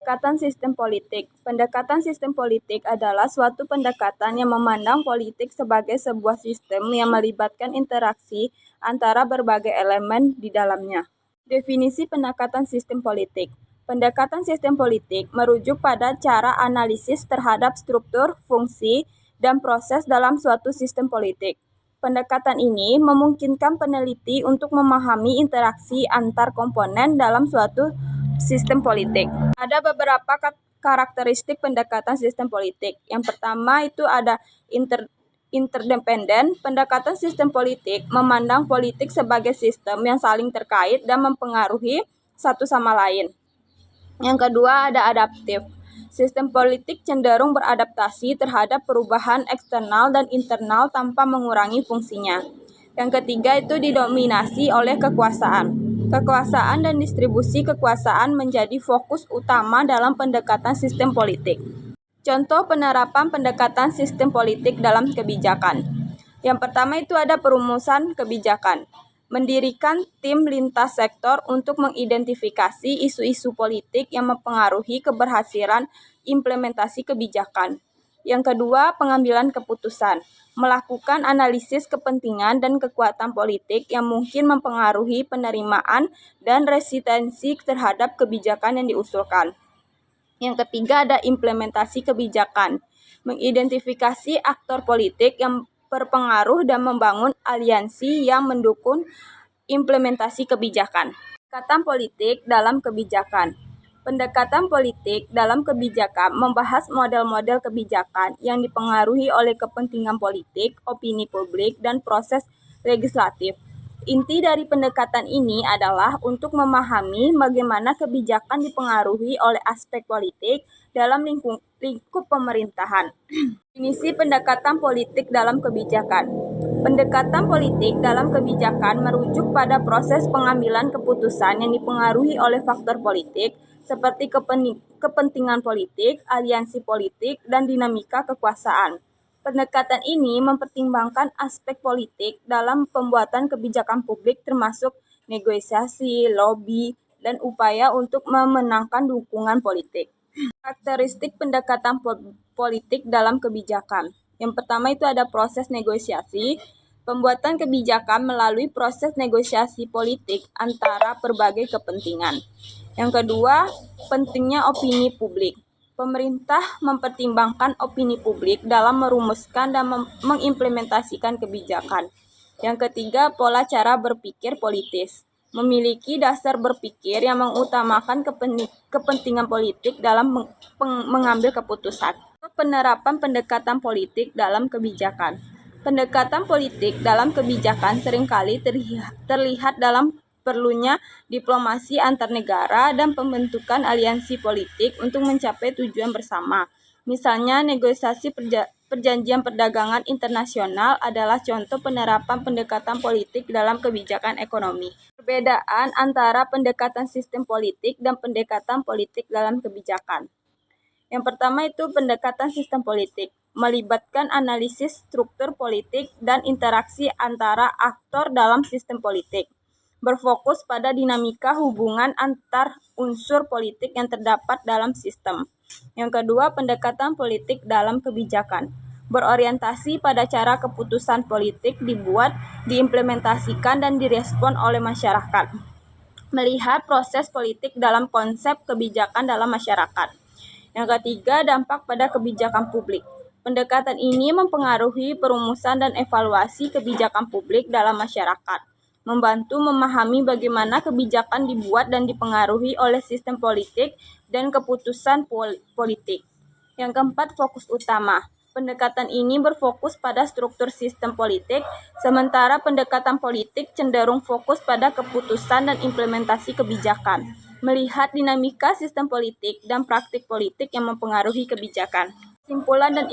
Pendekatan sistem politik. Pendekatan sistem politik adalah suatu pendekatan yang memandang politik sebagai sebuah sistem yang melibatkan interaksi antara berbagai elemen di dalamnya. Definisi pendekatan sistem politik. Pendekatan sistem politik merujuk pada cara analisis terhadap struktur, fungsi, dan proses dalam suatu sistem politik. Pendekatan ini memungkinkan peneliti untuk memahami interaksi antar komponen dalam suatu sistem politik. Ada beberapa karakteristik pendekatan sistem politik. Yang pertama itu ada interdependen. Pendekatan sistem politik memandang politik sebagai sistem yang saling terkait dan mempengaruhi satu sama lain. Yang kedua ada adaptif. Sistem politik cenderung beradaptasi terhadap perubahan eksternal dan internal tanpa mengurangi fungsinya. Yang ketiga itu didominasi oleh kekuasaan. Kekuasaan dan distribusi kekuasaan menjadi fokus utama dalam pendekatan sistem politik. Contoh penerapan pendekatan sistem politik dalam kebijakan. Yang pertama itu ada perumusan kebijakan. Mendirikan tim lintas sektor untuk mengidentifikasi isu-isu politik yang mempengaruhi keberhasilan implementasi kebijakan. Yang kedua, pengambilan keputusan. Melakukan analisis kepentingan dan kekuatan politik yang mungkin mempengaruhi penerimaan dan resistensi terhadap kebijakan yang diusulkan. Yang ketiga ada implementasi kebijakan. Mengidentifikasi aktor politik yang berpengaruh dan membangun aliansi yang mendukung implementasi kebijakan. Pendekatan politik dalam kebijakan. Pendekatan politik dalam kebijakan membahas model-model kebijakan yang dipengaruhi oleh kepentingan politik, opini publik, dan proses legislatif. Inti dari pendekatan ini adalah untuk memahami bagaimana kebijakan dipengaruhi oleh aspek politik dalam lingkup pemerintahan. Definisi pendekatan politik dalam kebijakan. Pendekatan politik dalam kebijakan merujuk pada proses pengambilan keputusan yang dipengaruhi oleh faktor politik seperti kepentingan politik, aliansi politik, dan dinamika kekuasaan. Pendekatan ini mempertimbangkan aspek politik dalam pembuatan kebijakan publik termasuk negosiasi, lobby, dan upaya untuk memenangkan dukungan politik. Karakteristik pendekatan politik dalam kebijakan. Yang pertama itu ada proses negosiasi. Pembuatan kebijakan melalui proses negosiasi politik antara berbagai kepentingan. Yang kedua, pentingnya opini publik. Pemerintah mempertimbangkan opini publik dalam merumuskan dan mengimplementasikan kebijakan. Yang ketiga, pola cara berpikir politis. Memiliki dasar berpikir yang mengutamakan kepentingan politik dalam mengambil keputusan. Penerapan pendekatan politik dalam kebijakan. Pendekatan politik dalam kebijakan seringkali terlihat dalam perlunya diplomasi antar negara dan pembentukan aliansi politik untuk mencapai tujuan bersama. Misalnya, negosiasi perjanjian perdagangan internasional adalah contoh penerapan pendekatan politik dalam kebijakan ekonomi. Perbedaan antara pendekatan sistem politik dan pendekatan politik dalam kebijakan. Yang pertama itu pendekatan sistem politik, melibatkan analisis struktur politik dan interaksi antara aktor dalam sistem politik. Berfokus pada dinamika hubungan antar unsur politik yang terdapat dalam sistem. Yang kedua, pendekatan politik dalam kebijakan. Berorientasi pada cara keputusan politik dibuat, diimplementasikan, dan direspon oleh masyarakat. Melihat proses politik dalam konsep kebijakan dalam masyarakat. Yang ketiga, dampak pada kebijakan publik. Pendekatan ini mempengaruhi perumusan dan evaluasi kebijakan publik dalam masyarakat. Membantu memahami bagaimana kebijakan dibuat dan dipengaruhi oleh sistem politik dan keputusan politik. Yang keempat, fokus utama. Pendekatan ini berfokus pada struktur sistem politik, sementara pendekatan politik cenderung fokus pada keputusan dan implementasi kebijakan. Melihat dinamika sistem politik dan praktik politik yang mempengaruhi kebijakan. Kesimpulan dan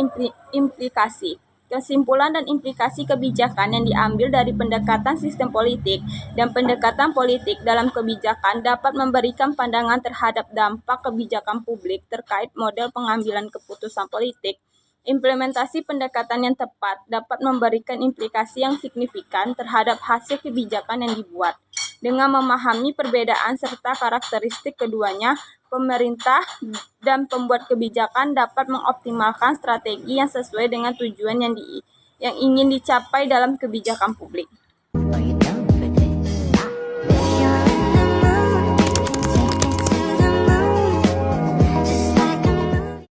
implikasi. Kesimpulan dan implikasi kebijakan yang diambil dari pendekatan sistem politik dan pendekatan politik dalam kebijakan dapat memberikan pandangan terhadap dampak kebijakan publik terkait model pengambilan keputusan politik. Implementasi pendekatan yang tepat dapat memberikan implikasi yang signifikan terhadap hasil kebijakan yang dibuat. Dengan memahami perbedaan serta karakteristik keduanya, pemerintah dan pembuat kebijakan dapat mengoptimalkan strategi yang sesuai dengan tujuan yang ingin dicapai dalam kebijakan publik.